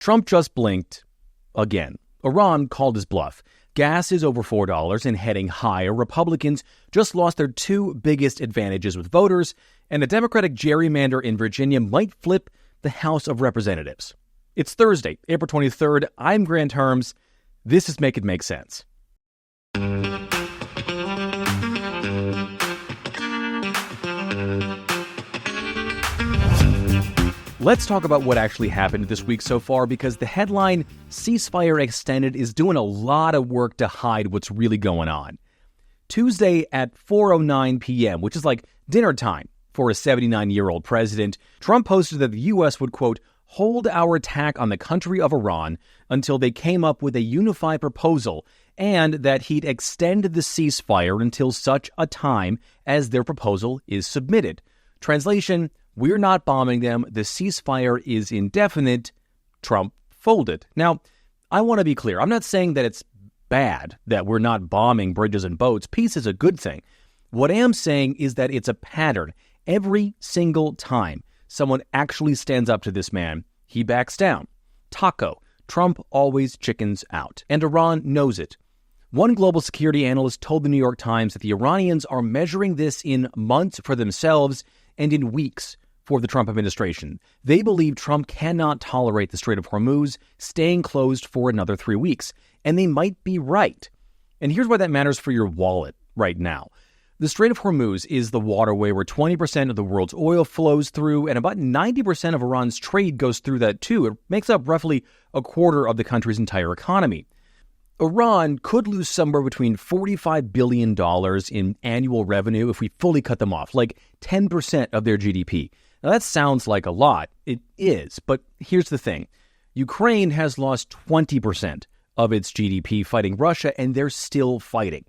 Trump just blinked again. Iran called his bluff. Gas is over $4 and heading higher. Republicans just lost their two biggest advantages with voters, and a Democratic gerrymander in Virginia might flip the House of Representatives. It's Thursday, April 23rd. I'm Grant Herms. This is Make It Make Sense. Let's talk about what actually happened this week so far, because the headline, ceasefire extended, is doing a lot of work to hide what's really going on. Tuesday at 4:09 p.m., which is like dinner time for a 79-year-old president, Trump posted that the U.S. would, quote, hold our attack on the country of Iran until they came up with a unified proposal, and that he'd extend the ceasefire until such a time as their proposal is submitted. Translation: we're not bombing them. The ceasefire is indefinite. Trump folded. Now, I want to be clear. I'm not saying that it's bad that we're not bombing bridges and boats. Peace is a good thing. What I am saying is that it's a pattern. Every single time someone actually stands up to this man, he backs down. Taco. Trump always chickens out. And Iran knows it. One global security analyst told the New York Times that the Iranians are measuring this in months for themselves and in weeks for the Trump administration. They believe Trump cannot tolerate the Strait of Hormuz staying closed for another 3 weeks. And they might be right. And here's why that matters for your wallet right now. The Strait of Hormuz is the waterway where 20% of the world's oil flows through, and about 90% of Iran's trade goes through that too. It makes up roughly a quarter of the country's entire economy. Iran could lose somewhere between $45 billion in annual revenue if we fully cut them off, like 10% of their GDP. Now, that sounds like a lot. It is, but here's the thing. Ukraine has lost 20% of its GDP fighting Russia, and they're still fighting.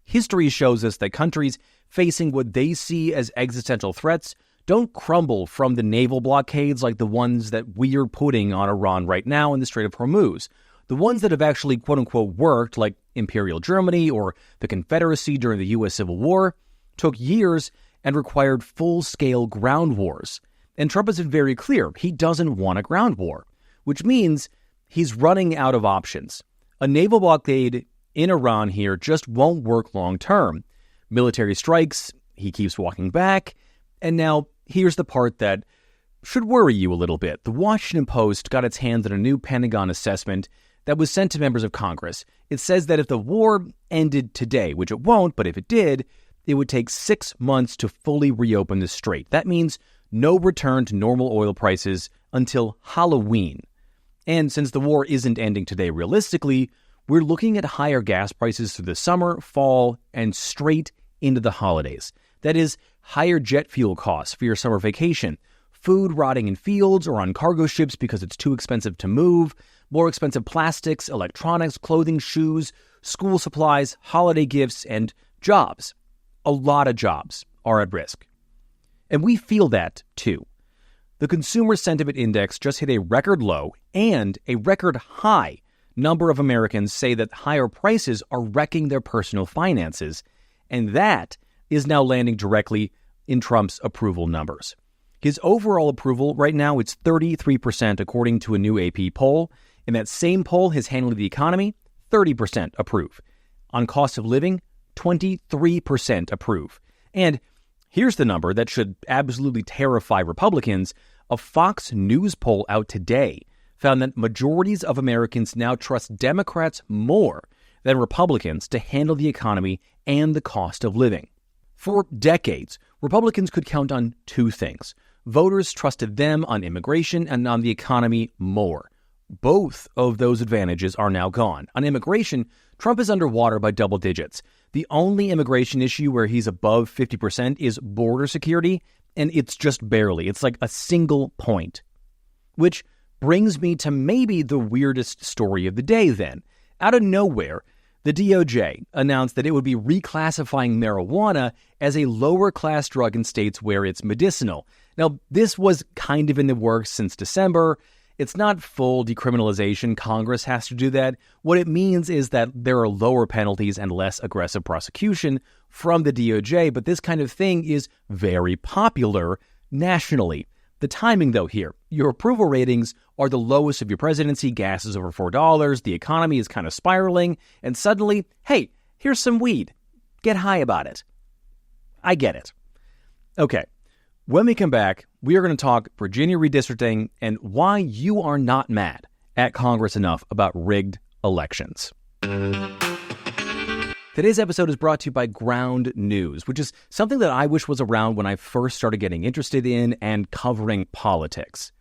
History shows us that countries facing what they see as existential threats don't crumble from the naval blockades like the ones that we are putting on Iran right now in the Strait of Hormuz. The ones that have actually, quote-unquote, worked, like Imperial Germany or the Confederacy during the U.S. Civil War, took years and required full-scale ground wars. And Trump has been very clear, he doesn't want a ground war, which means he's running out of options. A naval blockade in Iran here just won't work long-term. Military strikes, he keeps walking back. And now, here's the part that should worry you a little bit. The Washington Post got its hands on a new Pentagon assessment that was sent to members of Congress. It says that if the war ended today, which it won't, but if it did, it would take 6 months to fully reopen the strait. That means no return to normal oil prices until Halloween. And since the war isn't ending today realistically, we're looking at higher gas prices through the summer, fall, and straight into the holidays. That is, higher jet fuel costs for your summer vacation, food rotting in fields or on cargo ships because it's too expensive to move, more expensive plastics, electronics, clothing, shoes, school supplies, holiday gifts, and jobs. A lot of jobs are at risk. And we feel that, too. The Consumer Sentiment Index just hit a record low and a record high number of Americans say that higher prices are wrecking their personal finances, and that is now landing directly in Trump's approval numbers. His overall approval right now, it's 33% according to a new AP poll. In that same poll, his handling of the economy, 30% approve. On cost of living, 23% approve. And here's the number that should absolutely terrify Republicans. A Fox News poll out today found that majorities of Americans now trust Democrats more than Republicans to handle the economy and the cost of living. For decades, Republicans could count on two things. Voters trusted them on immigration and on the economy more. Both of those advantages are now gone. On immigration, Trump is underwater by double digits. The only immigration issue where he's above 50% is border security, and it's just barely. It's like a single point. Which brings me to maybe the weirdest story of the day then. Out of nowhere, the DOJ announced that it would be reclassifying marijuana as a lower-class drug in states where it's medicinal. Now, this was kind of in the works since December. It's not full decriminalization. Congress has to do that. What it means is that there are lower penalties and less aggressive prosecution from the DOJ, but this kind of thing is very popular nationally. The timing, though, here, Your approval ratings are the lowest of your presidency, gas is over $4, the economy is kind of spiraling, and suddenly, hey, here's some weed. Get high about it. I get it. Okay, when we come back, we are going to talk Virginia redistricting and why you are not mad at Congress enough about rigged elections. Today's episode is brought to you by Ground News, which is something that I wish was around when I first started getting interested in and covering politics.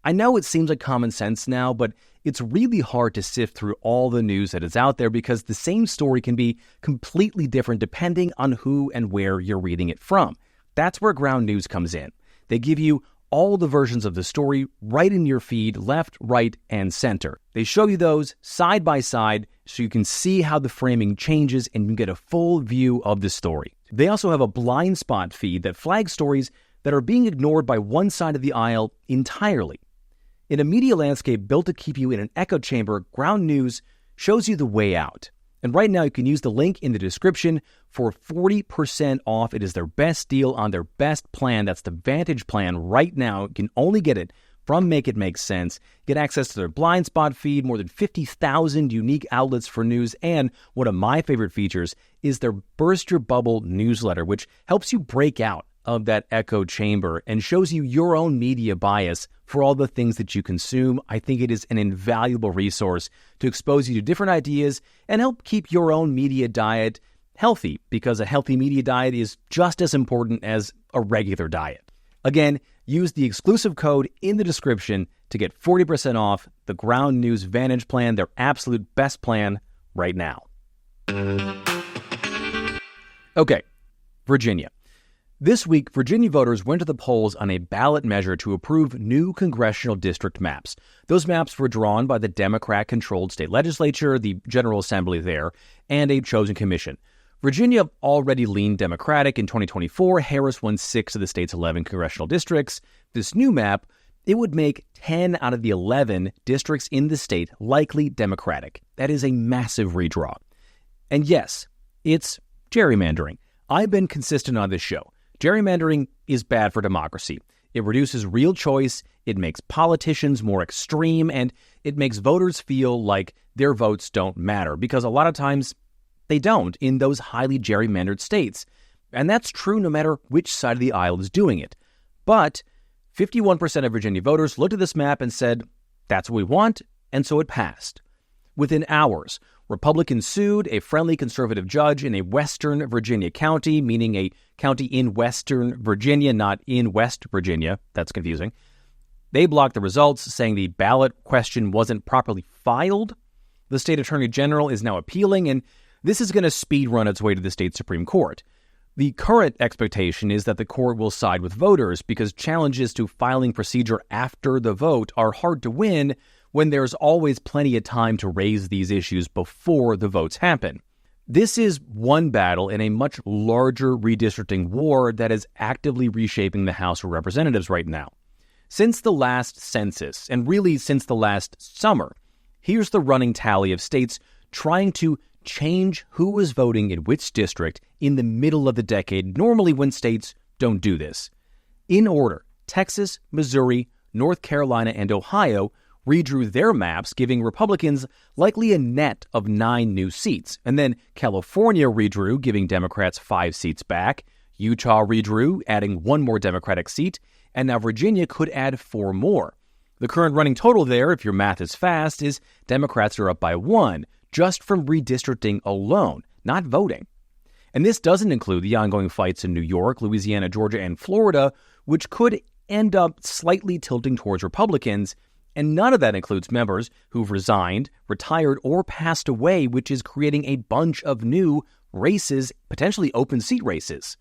I know it seems like common sense now, but it's really hard to sift through all the news that is out there because the same story can be completely different depending on who and where you're reading it from. That's where Ground News comes in. They give you all the versions of the story right in your feed, left, right, and center. They show you those side by side so you can see how the framing changes and you get a full view of the story. They also have a Blindspot feed that flags stories that are being ignored by one side of the aisle entirely. In a media landscape built to keep you in an echo chamber, Ground News shows you the way out. And right now you can use the link in the description for 40% off. It is their best deal on their best plan. That's the Vantage plan right now. You can only get it from Make It Make Sense. Get access to their Blindspot feed, more than 50,000 unique outlets for news, and one of my favorite features is their Burst Your Bubble newsletter, which helps you break out of that echo chamber and shows you your own media bias for all the things that you consume. I think it is an invaluable resource to expose you to different ideas and help keep your own media diet healthy, because a healthy media diet is just as important as a regular diet. Again, use the exclusive code in the description to get 40% off the Ground News Vantage plan, their absolute best plan right now. Okay, Virginia. This week, Virginia voters went to the polls on a ballot measure to approve new congressional district maps. Those maps were drawn by the Democrat-controlled state legislature, the General Assembly there, and a chosen commission. Virginia already leaned Democratic. In 2024, Harris won 6 of the state's 11 congressional districts. This new map, it would make 10 out of the 11 districts in the state likely Democratic. That is a massive redraw. And yes, it's gerrymandering. I've been consistent on this show. Gerrymandering is bad for democracy. It reduces real choice, it makes politicians more extreme, and it makes voters feel like their votes don't matter, because a lot of times they don't in those highly gerrymandered states. And that's true no matter which side of the aisle is doing it. But 51% of Virginia voters looked at this map and said, that's what we want, and so it passed. Within hours, Republicans sued a friendly conservative judge in a Western Virginia county, meaning a county in Western Virginia, not in West Virginia. That's confusing. They blocked the results, saying the ballot question wasn't properly filed. The state attorney general is now appealing, and this is going to speed run its way to the state Supreme Court. The current expectation is that the court will side with voters because challenges to filing procedure after the vote are hard to win when there's always plenty of time to raise these issues before the votes happen. This is one battle in a much larger redistricting war that is actively reshaping the House of Representatives right now. Since the last census, and really since the last summer, here's the running tally of states trying to change who was voting in which district in the middle of the decade, normally when states don't do this. In order, Texas, Missouri, North Carolina, and Ohio redrew their maps, giving Republicans likely a net of 9 new seats. And then California redrew, giving Democrats 5 seats back. Utah redrew, adding 1 more Democratic seat. And now Virginia could add 4 more. The current running total there, if your math is fast, is Democrats are up by 1, just from redistricting alone, not voting. And this doesn't include the ongoing fights in New York, Louisiana, Georgia, and Florida, which could end up slightly tilting towards Republicans. And none of that includes members who've resigned, retired, or passed away, which is creating a bunch of new races, potentially open seat races.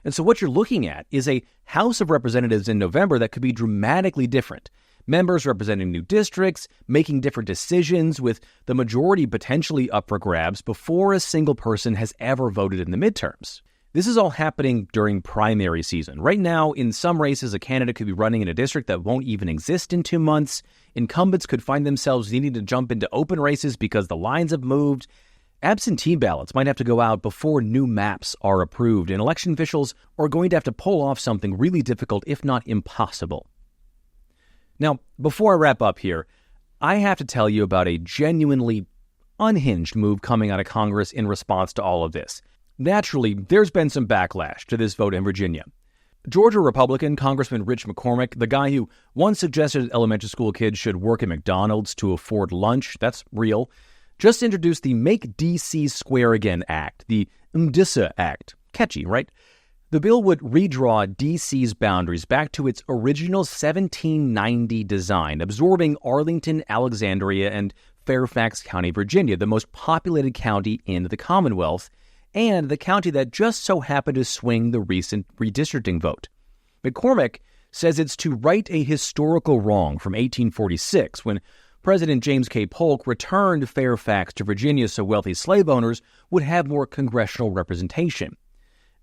And so what you're looking at is a House of Representatives in November that could be dramatically different. Members representing new districts, making different decisions, with the majority potentially up for grabs before a single person has ever voted in the midterms. This is all happening during primary season. Right now, in some races, a candidate could be running in a district that won't even exist in 2 months. Incumbents could find themselves needing to jump into open races because the lines have moved. Absentee ballots might have to go out before new maps are approved, and election officials are going to have to pull off something really difficult, if not impossible. Now, before I wrap up here, I have to tell you about a genuinely unhinged move coming out of Congress in response to all of this. Naturally, there's been some backlash to this vote in Virginia. Georgia Republican Congressman Rich McCormick, the guy who once suggested elementary school kids should work at McDonald's to afford lunch, that's real, just introduced the Make D.C. Square Again Act, the MDSA Act. Catchy, right? The bill would redraw D.C.'s boundaries back to its original 1790 design, absorbing Arlington, Alexandria, and Fairfax County, Virginia, the most populated county in the Commonwealth, and the county that just so happened to swing the recent redistricting vote. McCormick says it's to right a historical wrong from 1846, when President James K. Polk returned Fairfax to Virginia so wealthy slave owners would have more congressional representation.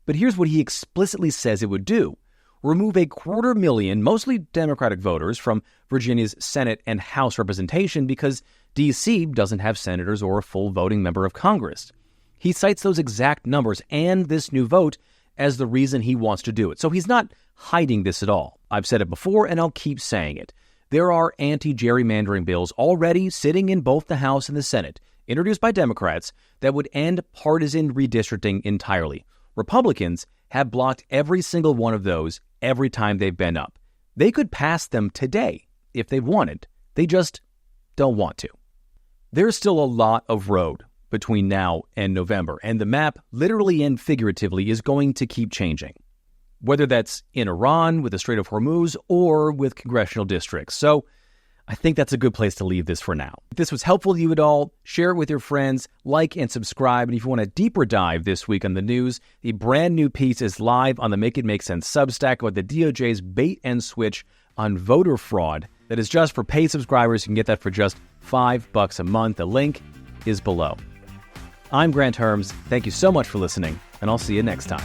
But here's what he explicitly says it would do: remove 250,000, mostly Democratic voters, from Virginia's Senate and House representation because D.C. doesn't have senators or a full voting member of Congress. He cites those exact numbers and this new vote as the reason he wants to do it. So he's not hiding this at all. I've said it before, and I'll keep saying it. There are anti-gerrymandering bills already sitting in both the House and the Senate, introduced by Democrats, that would end partisan redistricting entirely. Republicans have blocked every single one of those every time they've been up. They could pass them today if they wanted. They just don't want to. There's still a lot of road between now and November, and the map, literally and figuratively, is going to keep changing, whether that's in Iran with the Strait of Hormuz or with congressional districts. So I think that's a good place to leave this for now. If this was helpful to you at all, share it with your friends, like and subscribe. And if you want a deeper dive this week on the news, the brand new piece is live on the Make It Make Sense Substack about the DOJ's bait and switch on voter fraud. That is just for paid subscribers. You can get that for just $5 a month. The link is below. I'm Grant Herms. Thank you so much for listening, and I'll see you next time.